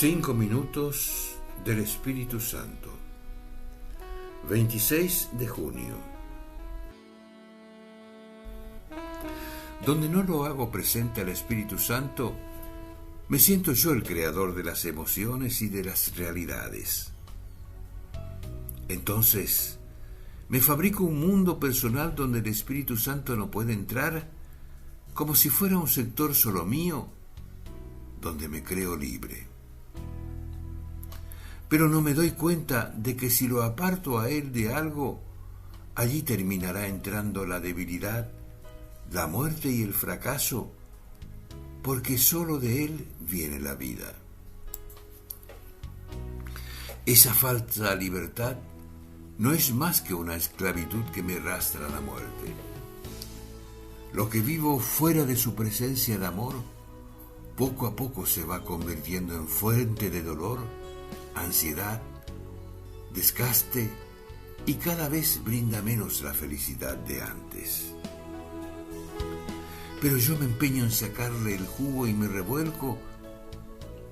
5 minutos del Espíritu Santo. 26 de junio. Donde no lo hago presente al Espíritu Santo, me siento yo el creador de las emociones y de las realidades. Entonces, me fabrico un mundo personal donde el Espíritu Santo no puede entrar, como si fuera un sector solo mío, donde me creo libre. Pero no me doy cuenta de que si lo aparto a él de algo, allí terminará entrando la debilidad, la muerte y el fracaso, porque solo de él viene la vida. Esa falsa libertad no es más que una esclavitud que me arrastra a la muerte. Lo que vivo fuera de su presencia de amor, poco a poco se va convirtiendo en fuente de dolor, ansiedad, desgaste y cada vez brinda menos la felicidad de antes. Pero yo me empeño en sacarle el jugo y me revuelco,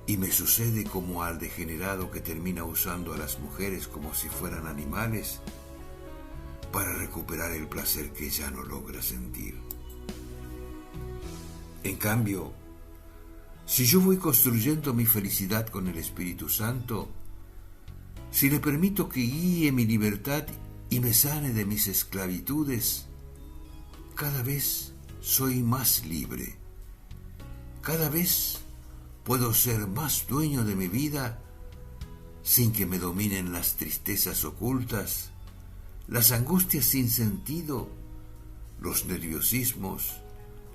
y me sucede como al degenerado que termina usando a las mujeres como si fueran animales para recuperar el placer que ya no logra sentir. En cambio, si yo voy construyendo mi felicidad con el Espíritu Santo, si le permito que guíe mi libertad y me sane de mis esclavitudes, cada vez soy más libre. Cada vez puedo ser más dueño de mi vida sin que me dominen las tristezas ocultas, las angustias sin sentido, los nerviosismos,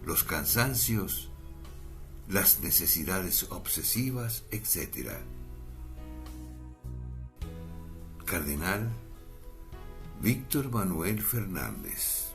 los cansancios, las necesidades obsesivas, etc. Cardenal Víctor Manuel Fernández.